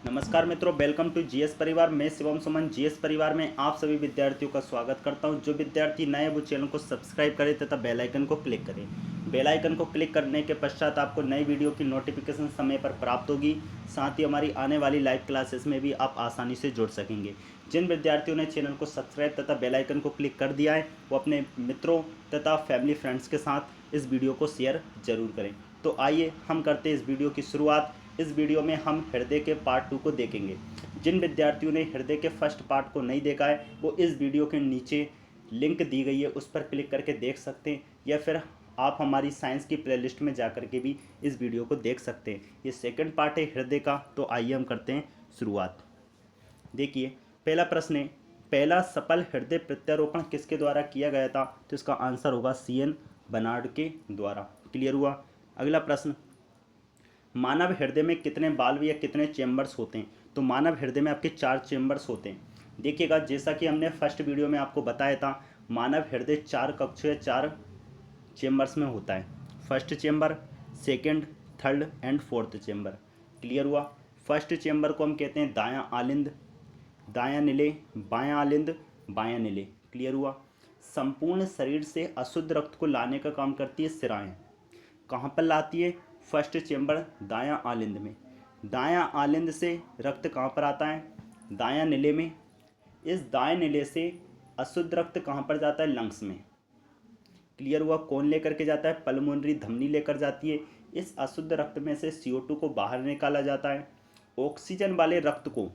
नमस्कार मित्रों, welcome to GS परिवार। मैं शिवम सुमन जीएस परिवार में आप सभी विद्यार्थियों का स्वागत करता हूं। जो विद्यार्थी नए वो चैनल को सब्सक्राइब करें तथा बेल आइकन को क्लिक करें। बेल आइकन को क्लिक करने के पश्चात आपको नई वीडियो की नोटिफिकेशन समय पर प्राप्त होगी। साथ ही हमारी आने वाली लाइव क्लासेस में भी आप आसानी से जुड़ सकेंगे। जिन विद्यार्थियों ने चैनल को सब्सक्राइब तथा बेल आइकन को क्लिक कर दिया है वो अपने मित्रों तथा फैमिली फ्रेंड्स के साथ इस वीडियो को शेयर जरूर करें। तो आइए हम करते हैं इस वीडियो की शुरुआत। इस वीडियो में हम हृदय के पार्ट 2 को देखेंगे। जिन विद्यार्थियों ने हृदय के फर्स्ट पार्ट को नहीं देखा है वो इस वीडियो के नीचे लिंक दी गई है, उस पर क्लिक करके देख सकते हैं, या फिर आप हमारी साइंस की प्लेलिस्ट में जा करके भी इस वीडियो को देख सकते हैं। ये सेकंड पार्ट है हृदय का। तो आइए हम करते हैं शुरुआत। देखिए, पहला प्रश्न है, पहला सफल हृदय प्रत्यारोपण किसके द्वारा किया गया था? तो इसका आंसर होगा सीएन बर्नार्ड के द्वारा। क्लियर हुआ। अगला प्रश्न, मानव हृदय में कितने वाल्व या कितने चेंबर्स होते हैं? तो मानव हृदय में आपके 4 चेंबर्स होते हैं। देखिएगा, जैसा कि हमने फर्स्ट वीडियो में आपको बताया था, मानव हृदय 4 कक्षों या 4 चेंबर्स में होता है। First chamber, second, third and fourth chamber. Clear हुआ। फर्स्ट चेंबर को हम कहते हैं दायां आलिंद, दायां निले, बायां आलिंद, बायां निले। क्लियर हुआ। संपूर्ण शरीर से अशुद्ध रक्त को लाने का काम करती है सिराएं। कहाँ पर लाती है? फर्स्ट चेंबर दायां आलिंद में। दायां आलिंद से रक्त कहाँ पर आता है? दायां निले में। इस दाएं निले से अशुद्ध रक्त कहाँ पर जाता है? लंग्स में। क्लियर हुआ। कौन लेकर के जाता है? पल्मोनरी धमनी लेकर जाती है। इस अशुद्ध रक्त में से CO2 को बाहर निकाला जाता है। ऑक्सीजन वाले रक्त को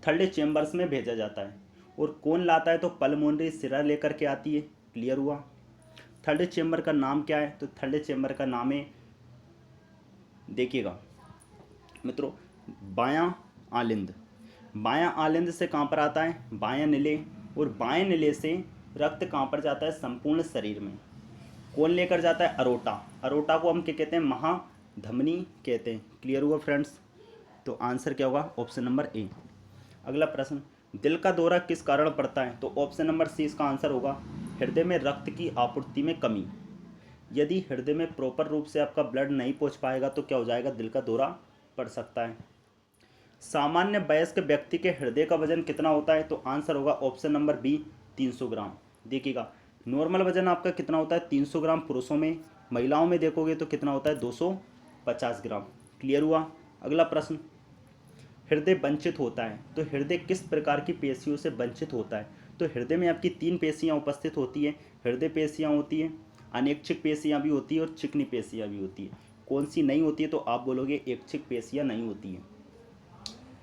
थर्ड चेंबर्स में भेजा जाता है। और कौन लाता है? तो पल्मोनरी सिरा लेकर के आती है। क्लियर हुआ। थर्ड चेंबर का नाम क्या है? तो थर्ड चेंबर का नाम है, देखिएगा मित्रों, बायां आलिंद। बायां आलिंद से कहाँ पर आता है? बायां निले। और बाएं निले से रक्त कहाँ पर जाता है? संपूर्ण शरीर में। कौन लेकर जाता है? अरोटा। अरोटा को हम क्या कहते हैं? महाधमनी कहते हैं। क्लियर हुआ फ्रेंड्स। तो आंसर क्या होगा? Option number A. अगला प्रश्न, दिल का दौरा किस कारण पड़ता है? तो ऑप्शन नंबर सी इसका आंसर होगा, हृदय में रक्त की आपूर्ति में कमी। यदि हृदय में प्रॉपर रूप से आपका ब्लड नहीं पहुंच पाएगा तो क्या हो जाएगा? दिल का दौरा पड़ सकता है। सामान्य वयस्क व्यक्ति के हृदय का वजन कितना होता है? तो आंसर होगा ऑप्शन नंबर बी, 300 ग्राम। देखिएगा, नॉर्मल वजन आपका कितना होता है? 300 ग्राम पुरुषों में। महिलाओं में देखोगे तो कितना होता है? 250 ग्राम। क्लियर हुआ। अगला प्रश्न, हृदय वंचित होता है तो हृदय किस प्रकार की पेशियों से वंचित होता है? तो हृदय में आपकी 3 पेशियां उपस्थित होती है। हृदय पेशियां होती है, अनैच्छिक पेशियां भी होती है और चिकनी पेशियां भी होती है। कौन सी नहीं होती है? तो आप बोलोगे ऐच्छिक पेशियां नहीं होती है।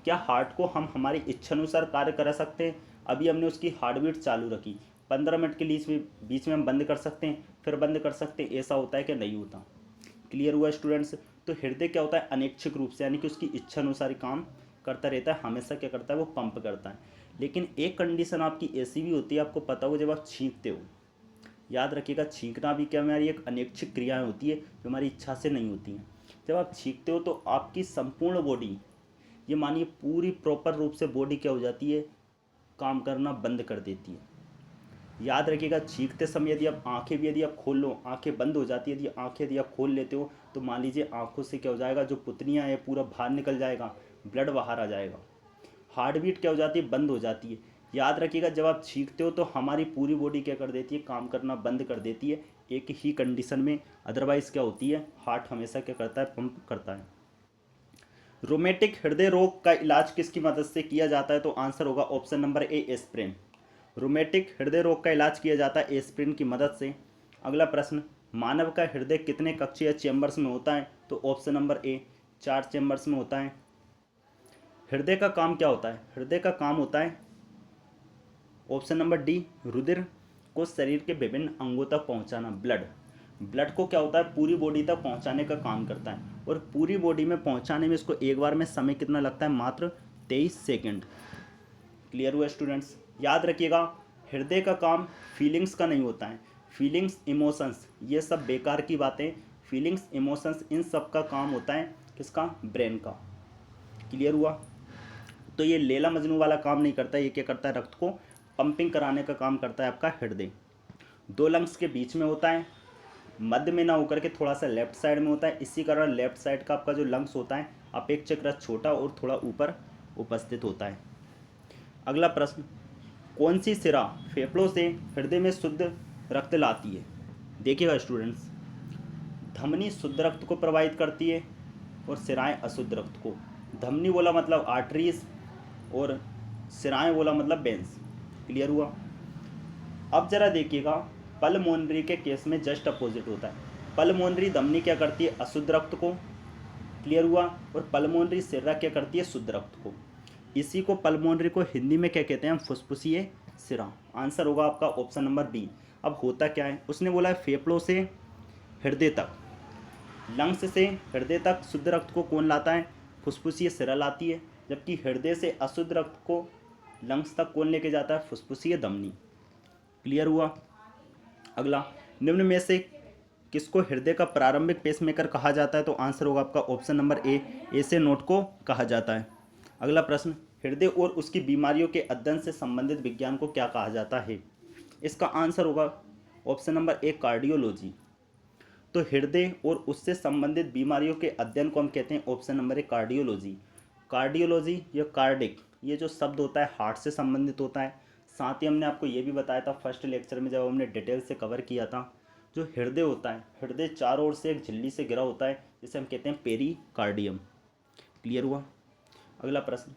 क्या हार्ट को हम हमारी इच्छानुसार कार्य करा सकते हैं? अभी हमने उसकी हार्ट बीट चालू रखी, 15 मिनट के बीच में हम बंद कर सकते हैं, फिर बंद कर सकते हैं, ऐसा होता है कि नहीं होता? क्लियर हुआ स्टूडेंट्स। तो हृदय क्या होता है? अनैच्छिक रूप से, यानी कि उसकी इच्छानुसार काम करता रहता है। हमेशा क्या करता है? वो पंप करता है। लेकिन एक कंडीशन आपकी ऐसी भी होती है, आपको पता हो, जब आप छींकते हो, याद रखिएगा, छींकना भी क्या हमारी एक अनैच्छिक क्रिया होती है जो हमारी इच्छा से नहीं होती है। जब आप छींकते हो तो आपकी संपूर्ण बॉडी, ये मानिए पूरी प्रॉपर रूप से बॉडी क्या हो जाती है? काम करना बंद कर देती है। याद रखिएगा, छींकते समय यदि आप आंखें भी यदि आप खोल लो, आंखें बंद हो जाती है। यदि आंखें यदि आप खोल लेते हो तो मान लीजिए आंखों से क्या हो जाएगा? जो पुतनियाँ है पूरा बाहर निकल जाएगा, ब्लड बाहर आ जाएगा, हार्ट बीट क्या हो जाती है? बंद हो जाती है। याद रखिएगा, जब आप छींकते हो तो हमारी पूरी बॉडी क्या कर देती है? काम करना बंद कर देती है, एक ही कंडीशन में। अदरवाइज क्या होती है? हार्ट हमेशा क्या करता है? पंप करता है। रोमेटिक हृदय रोग का इलाज किसकी मदद से किया जाता है? तो आंसर होगा option number A, aspirin. Rheumatic हृदय रोग का इलाज किया जाता है एस्प्रिन की मदद से। अगला प्रश्न, मानव का हृदय कितने कक्ष या चेंबर्स में होता है? तो ऑप्शन नंबर ए, 4 चेंबर्स में होता है। हृदय का काम क्या होता है? हृदय का काम होता है ऑप्शन नंबर डी, रुधिर को शरीर के विभिन्न अंगों तक पहुंचाना। ब्लड को क्या होता है? पूरी बॉडी तक पहुंचाने का काम करता है। और पूरी बॉडी में पहुंचाने में इसको एक बार में समय कितना लगता है? मात्र 23 सेकेंड। क्लियर हुआ स्टूडेंट्स। याद रखिएगा, हृदय का काम फीलिंग्स का नहीं होता है। फीलिंग्स, इमोशंस, ये सब बेकार की बातें। फीलिंग्स, इमोशंस, इन सब का काम होता है किसका? ब्रेन का। क्लियर हुआ। तो ये लैला मजनू वाला काम नहीं करता। ये क्या करता है? रक्त को पंपिंग कराने का काम करता है आपका हृदय। 2 लंग्स के बीच में होता है, मध्य में ना होकर के थोड़ा सा लेफ्ट साइड में होता है। इसी कारण लेफ्ट साइड का आपका जो लंग्स होता है अपेक्षाकृत रस छोटा और थोड़ा ऊपर उपस्थित होता है। अगला प्रश्न, कौन सी सिरा फेफड़ों से हृदय में शुद्ध रक्त लाती है? देखिएगा स्टूडेंट्स, धमनी शुद्ध रक्त को प्रवाहित करती है और सिराएं अशुद्ध रक्त को। धमनी बोला मतलब आर्टरीज और सिराएं बोला मतलब वेंस। क्लियर हुआ? अब जरा देखिएगा, पल्मोनरी के केस में जस्ट अपोजिट होता है। पल्मोनरी धमनी क्या करती है? अशुद्ध रक्त को। क्लियर हुआ? और पल्मोनरी सिरा क्या करती है? शुद्ध रक्त को। इसी को पल्मोनरी को हिंदी में क्या कहते हैं? हम फुसफुसीय सिरा। आंसर होगा आपका ऑप्शन नंबर बी। अब होता क्या है, उसने बोला है फेफड़ों से हृदय तक, लंग्स से हृदय तक शुद्ध रक्त को कौन लाता है? फुसफुसीय सिरा लाती है। जबकि हृदय से अशुद्ध रक्त को लंग्स तक कौन लेके जाता है? फुसफुसीय धमनी। क्लियर हुआ? अगला, निम्न में से किसको हृदय का प्रारंभिक पेसमेकर कहा जाता है? तो आंसर होगा आपका ऑप्शन नंबर ए से नोट को कहा जाता है। अगला प्रश्न, हृदय और उसकी बीमारियों के अध्ययन से संबंधित विज्ञान को क्या कहा जाता है? इसका आंसर होगा ऑप्शन नंबर ए, कार्डियोलॉजी। तो हृदय और उससे संबंधित बीमारियों के अध्ययन को हम कहते हैं option number A, cardiology. Cardiology या कार्डिक, ये जो शब्द होता है हार्ट से संबंधित होता है। साथ ही हमने आपको ये भी बताया था फर्स्ट लेक्चर में जब हमने डिटेल से कवर किया था, जो हृदय होता है, हृदय चारों ओर से एक झिल्ली से घिरा होता है जिसे हम कहते हैं पेरिकार्डियम। क्लियर हुआ? अगला प्रश्न,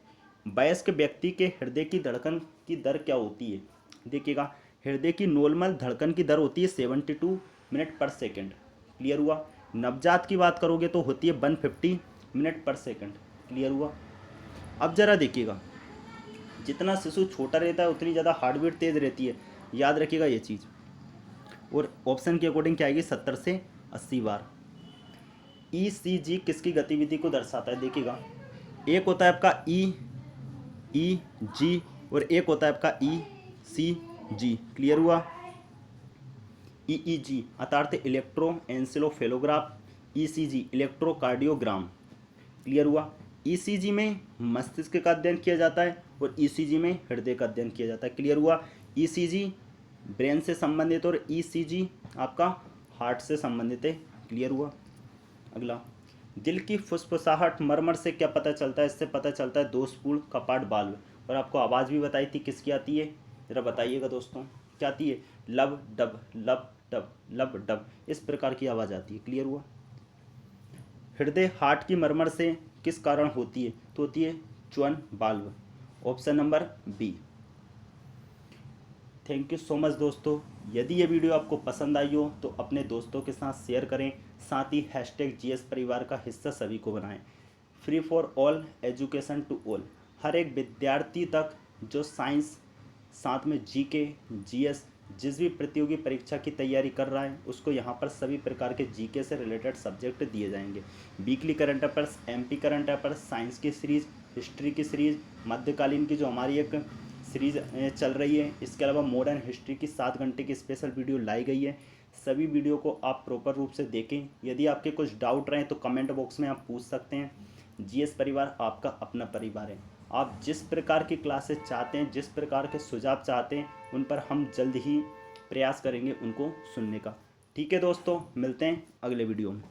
वयस्क व्यक्ति के हृदय की धड़कन की दर क्या होती है? देखिएगा, हृदय की नॉर्मल धड़कन की दर होती है 72 मिनट पर सेकेंड। क्लियर हुआ? नवजात की बात करोगे तो होती है 150 मिनट पर सेकेंड। क्लियर हुआ? अब जरा देखिएगा, जितना शिशु छोटा रहता है उतनी ज़्यादा हार्ट बीट तेज रहती है, याद रखिएगा ये चीज़। और ऑप्शन के अकॉर्डिंग क्या आएगी? 70 से 80 बार। ECG किसकी गतिविधि को दर्शाता है? देखिएगा, एक होता है आपका EEG और एक होता है आपका ECG। क्लियर हुआ? EEG अर्थात इलेक्ट्रोएन्सेफेलोग्राफ, ECG इलेक्ट्रोकार्डियोग्राम। क्लियर हुआ? ECG में मस्तिष्क का अध्ययन किया जाता है और ECG में हृदय का अध्ययन किया जाता है। क्लियर हुआ? ECG ब्रेन से संबंधित और ECG आपका हार्ट से संबंधित है। क्लियर हुआ? अगला, दिल की फुसफुसाहट मरमर से क्या पता चलता है? इससे पता चलता है दोषपूर्ण कपाट बाल्व। और आपको आवाज़ भी बताई थी किसकी आती है, ज़रा बताइएगा दोस्तों, क्या आती है? लब डब लब डब लब डब, इस प्रकार की आवाज़ आती है। क्लियर हुआ? हृदय हार्ट की मरमर से किस कारण होती है? तो होती है च्वन valve. Option number B. Thank you so much दोस्तों। यदि ये वीडियो आपको पसंद आई हो तो अपने दोस्तों के साथ शेयर करें। साथ ही #GS परिवार का हिस्सा सभी को बनाएं। Free for all, education to all. हर एक विद्यार्थी तक जो साइंस, साथ में GK GS जिस भी प्रतियोगी परीक्षा की तैयारी कर रहा है उसको यहाँ पर सभी प्रकार के GK से रिलेटेड सब्जेक्ट दिए जाएंगे। Weekly current affairs, MP current affairs, science की सीरीज़, हिस्ट्री की सीरीज़, मध्यकालीन की जो हमारी एक सीरीज़ चल रही है, इसके अलावा मॉडर्न हिस्ट्री की 7 घंटे की स्पेशल वीडियो लाई गई है। सभी वीडियो को आप प्रॉपर रूप से देखें। यदि आपके कुछ डाउट रहें तो कमेंट बॉक्स में आप पूछ सकते हैं। GS परिवार आपका अपना परिवार है। आप जिस प्रकार की क्लासेस चाहते हैं, जिस प्रकार के सुझाव चाहते हैं, उन पर हम जल्द ही प्रयास करेंगे उनको सुनने का। ठीक है दोस्तों, मिलते हैं अगले वीडियो में।